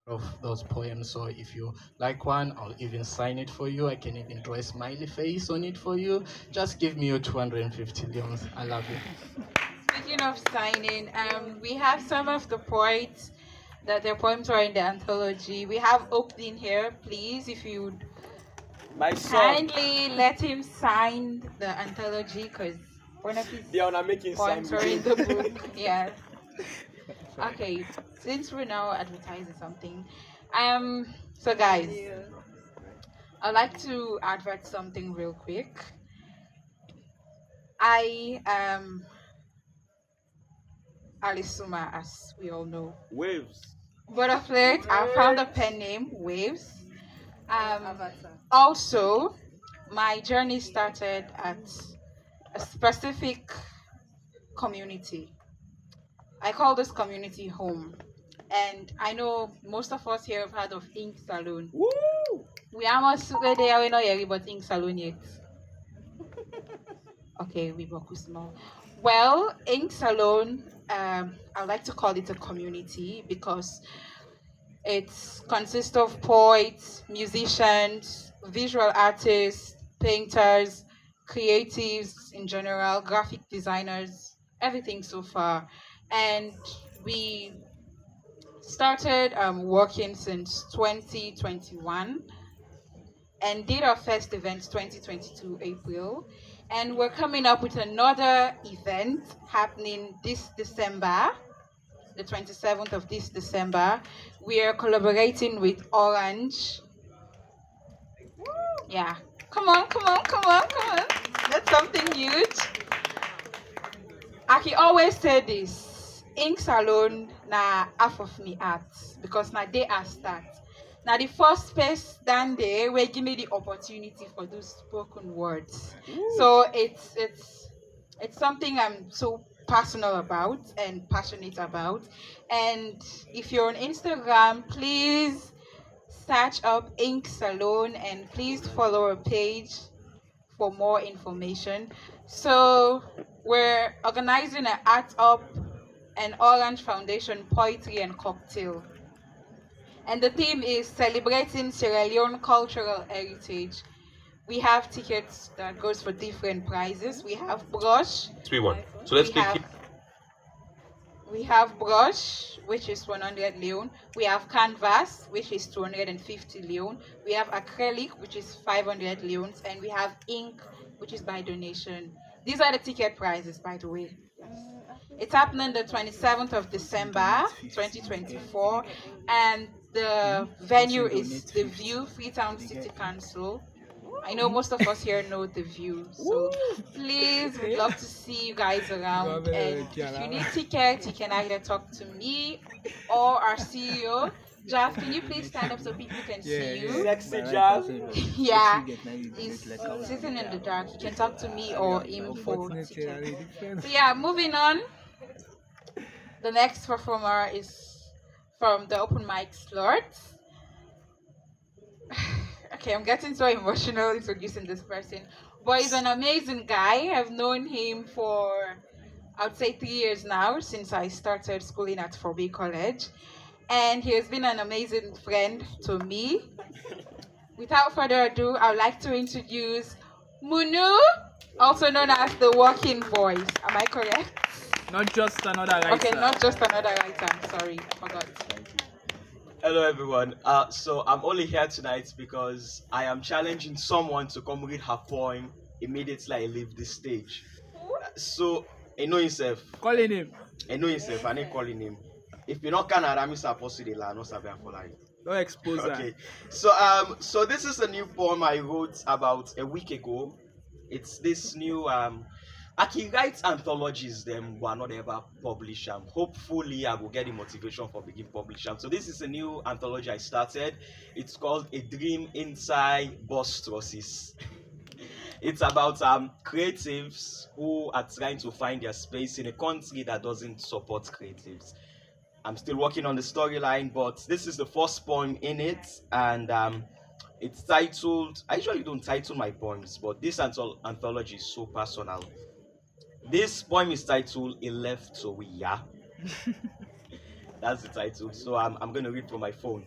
of those poems. So if you like one, I'll even sign it for you. I can even draw a smiley face on it for you. Just give me your 250 leons. I love you. Speaking of signing, we have some of the poets that their poems are in the anthology. We have Opening here, please, if you would My son. kindly let him sign the anthology because one of his They are not making poems sign are in video. the book. Yeah. Okay, since we're now advertising something, so guys, I'd like to advert something real quick. I am Alisuma, as we all know. Waves. But of late, I found a pen name, Waves. Also, my journey started at a specific community. I call this community home. And I know most of us here have heard of Ink Saloon. Woo! We almost there, we know here, but Ink Saloon yet. Okay, we work with small. Well, Ink Salon, I like to call it a community because it consists of poets, musicians, visual artists, painters, creatives in general, graphic designers, everything so far. And we started working since 2021 and did our first event 2022 April. And we're coming up with another event happening this December, the 27th of this December. We are collaborating with Orange. Yeah. Come on, come on, come on, come on. That's something huge. I can always say this. Ink Salon na half of me art because na they are start. Now the first space down there will give me the opportunity for those spoken words. So it's something I'm so personal about and passionate about. And if you're on Instagram, please search up Ink Salon and please follow our page for more information. So we're organizing an Art Up and Orange Foundation Poetry and Cocktail. And the theme is celebrating Sierra Leone cultural heritage. We have tickets that goes for different prices. We have brush. 3-1. So let's pick. We have brush, which is 100 leon. We have canvas, which is 250 leon. We have acrylic, which is 500 leons, and we have ink, which is by donation. These are the ticket prices, by the way. It's happening the 27th of December, 2024, and the venue is the View, Freetown City Council. I know most of us here know the View, so please, we'd love to see you guys around. And if you need tickets, you can either talk to me or our CEO. Jav, can you please stand up so people can see you? Sexy Jav. Yeah, he's sitting in the dark. You can talk to me or him for tickets. So yeah, moving on. The next performer is from the open mic slot. Okay, I'm getting so emotional introducing this person. But he's an amazing guy. I've known him for, I would say, 3 years now since I started schooling at Forby College. And he has been an amazing friend to me. Without further ado, I would like to introduce Munu, also known as the Walking Voice. Am I correct? Not just another writer. Okay, not just another writer. I'm sorry, I forgot. Hello everyone. So I'm only here tonight because I am challenging someone to come read her poem immediately I leave this stage. So I know himself. Calling him. I know himself. I ain't calling him. If you're not Canada, I'm supposed to la no sabi for like. Don't expose her. Okay. So this is a new poem I wrote about a week ago. It's this new I can write anthologies them but not ever publish them. Hopefully I will get the motivation for begin publish them. So this is a new anthology I started. It's called A Dream Inside Bus Trusses. It's about creatives who are trying to find their space in a country that doesn't support creatives. I'm still working on the storyline, but this is the first poem in it, and it's titled. I usually don't title my poems, but this anthology is so personal. This poem is titled "A Left So We Ya." That's the title. So I'm going to read from my phone.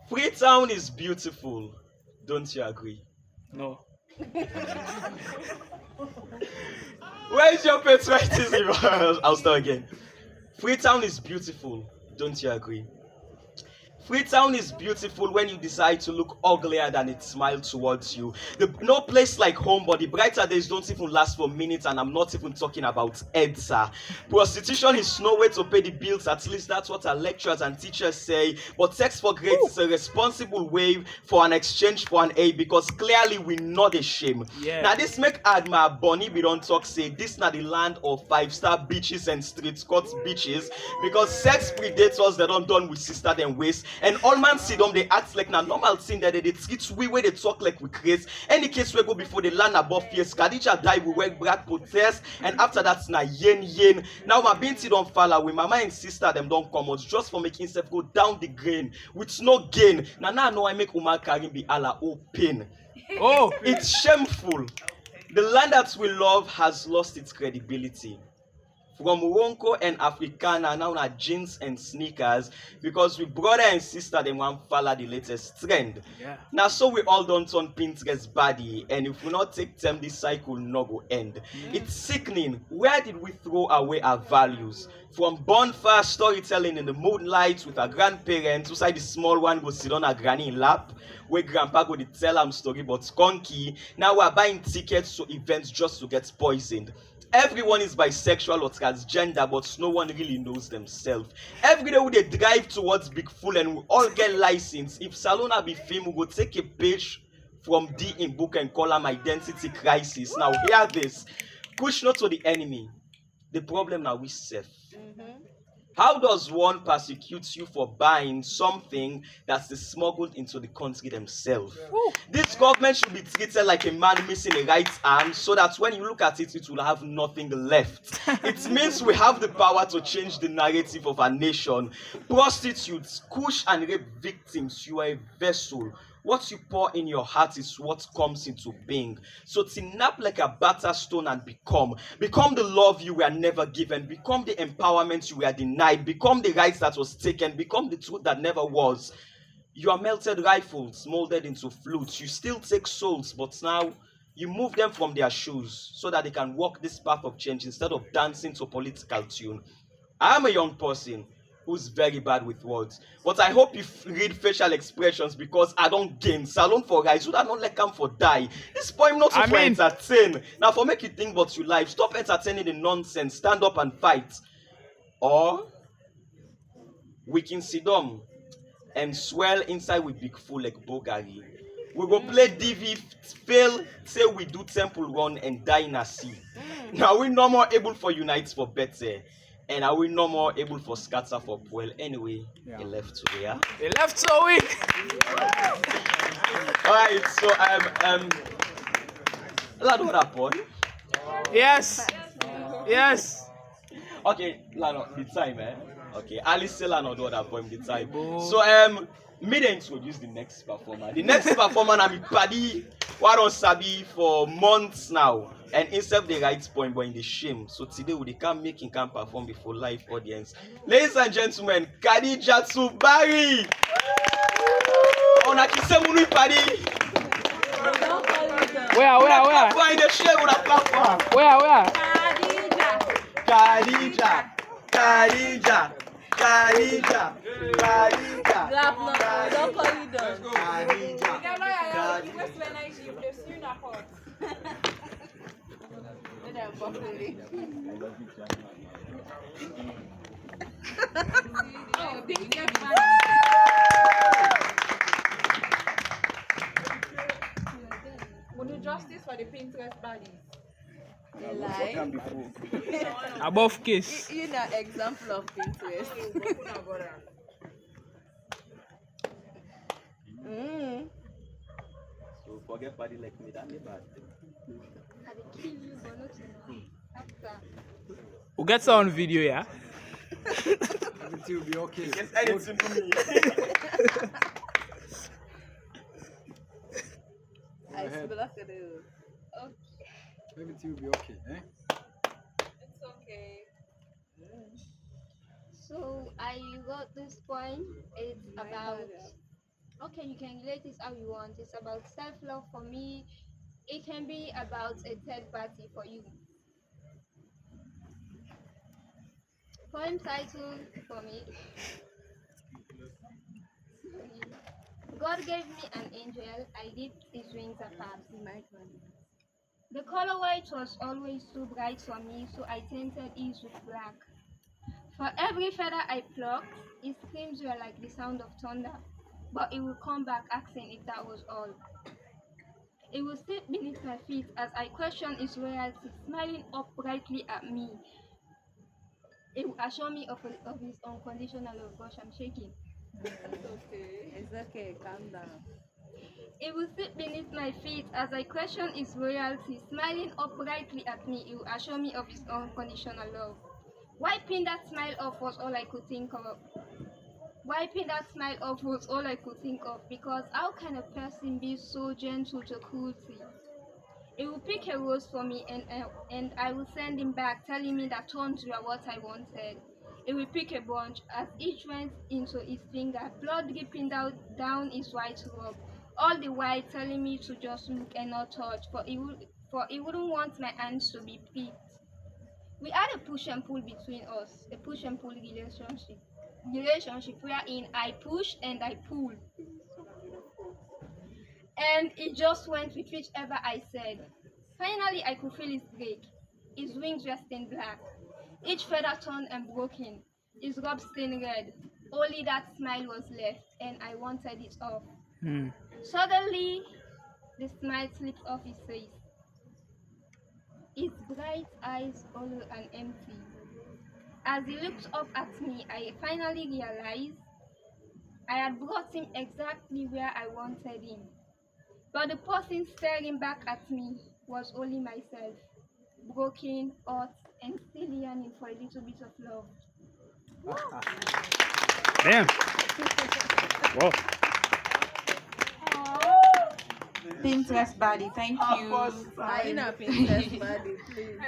Freetown is beautiful. Don't you agree? No. Where is your patriotism? I'll start again. Freetown is beautiful. Don't you agree? Freetown is beautiful when you decide to look uglier than it smiles towards you. No place like home, but the brighter days don't even last for minutes, and I'm not even talking about EDSA. Prostitution is no way to pay the bills, at least that's what our lecturers and teachers say. But sex for grades is a responsible way for an exchange for an A, because clearly we not a shame. Yeah. Now this make Adma Bonnie be don't talk say this not the land of 5-star beaches and street cut beaches, because sex predators they don't done with sister them waste. And all man see them, they act like na normal thing that they treat we where they talk like we craze. Any case we go before they land above fierce. Khadija die, we work black protest, and after that's na yen. Now my binti don't follow with mama and sister them don't come out just for making self go down the grain with no gain. Now I know I make Umar Karim be Allah open. Oh, It's shameful. The land that we love has lost its credibility. From Wonko and Africana now na jeans and sneakers, because we brother and sister them want follow the latest trend. yeah. Now so we all don't turn Pinterest body, and if we not take time this cycle no go end. It's sickening. Where did we throw away our values? From bonfire storytelling in the moonlight with our grandparents, who side the small one go sit on a granny lap, where grandpa go to tell am story but skunky. Now we're buying tickets to events just to get poisoned. Everyone is bisexual or transgender, but no one really knows themselves. Every day we dey drive towards Big Fool and we all get license. If Salona be film, we go take a page from D in book and call am identity crisis. Now hear this. Push not to the enemy. The problem now we self. How does one persecute you for buying something that's smuggled into the country themselves? This government should be treated like a man missing a right arm, so that when you look at it, it will have nothing left. It means we have the power to change the narrative of our nation. Prostitutes, kush and rape victims, you are a vessel. What you pour in your heart is what comes into being. So snap like a batter stone and become the love you were never given, become the empowerment you were denied, become the rights that was taken, become the truth that never was. You are melted rifles molded into flutes. You still take souls, but now you move them from their shoes so that they can walk this path of change instead of dancing to a political tune. I am a young person who's very bad with words, but I hope you read facial expressions, because I don't gain salon for guys who not let come for die. This poem not for entertain. Now for make you think about your life. Stop entertaining the nonsense. Stand up and fight. Or we can sit down and swell inside with big fool like Bogari. We go play DV, fail, say we do temple run and die in a sea. Now we no more able for unite for better. And are we no more able for scatter for well? Anyway, Yeah. he left to there. They left so weak. Alright, so Lado that poem. Yes. Yes. Okay, Lano, the time, eh? Okay, Alice say Lano do that poem the time. Boom. So me dey introduce the next performer. The next performer na me paddy who don sabi for months now. And instead they write poem but in the shame. So today we can make him can perform before live audience. Ladies and gentlemen, Khadija Tsubari. On a kisse munu paddy. Where? Why in the shame with a platform? Where? Khadija. Don't call you done. Would you justice for the Pinterest bodies? Lie. Above case. You know example of Pinterest. So forget party like me, that bad. We'll get some on video, yeah? Everything will be okay. Yes, anything to me. I still look at it. Everything will be okay, eh? It's okay. So I got this point. It's about, okay, you can relate this how you want. It's about self-love for me. It can be about a third party for you. Poem title for me. God gave me an angel, I dipped his wings apart. The color white was always too bright for me, so I tinted his with black. For every feather I plucked, his screams were like the sound of thunder, but he would come back asking if that was all. It would sit beneath my feet as I questioned his loyalty, smiling up brightly at me. It would assure me of his unconditional love. Gosh, I'm shaking. It's okay, calm down. It would sit beneath my feet as I questioned his loyalty, smiling up brightly at me. He would assure me of his unconditional love. Wiping that smile off was all I could think of. Wiping that smile off was all I could think of, because how can a person be so gentle to cruelty? He would pick a rose for me, and I would send him back, telling me that thorns were what I wanted. He would pick a bunch as each went into his finger, blood dripping down his white robe, all the while telling me to just look and not touch, for he wouldn't want my hands to be pricked. We had a push and pull between us, a push and pull relationship wherein I push and I pull. And it just went with whichever I said. Finally, I could feel his break. His wings were stained black, each feather torn and broken, his robe stained red. Only that smile was left, and I wanted it off. Suddenly, the smile slipped off his face. His bright eyes hollow and empty. As he looked up at me, I finally realized I had brought him exactly where I wanted him. But the person staring back at me was only myself, broken, hot, and still yearning for a little bit of love. Damn. Whoa. Pinterest body, thank you. Are you not Pinterest body, please?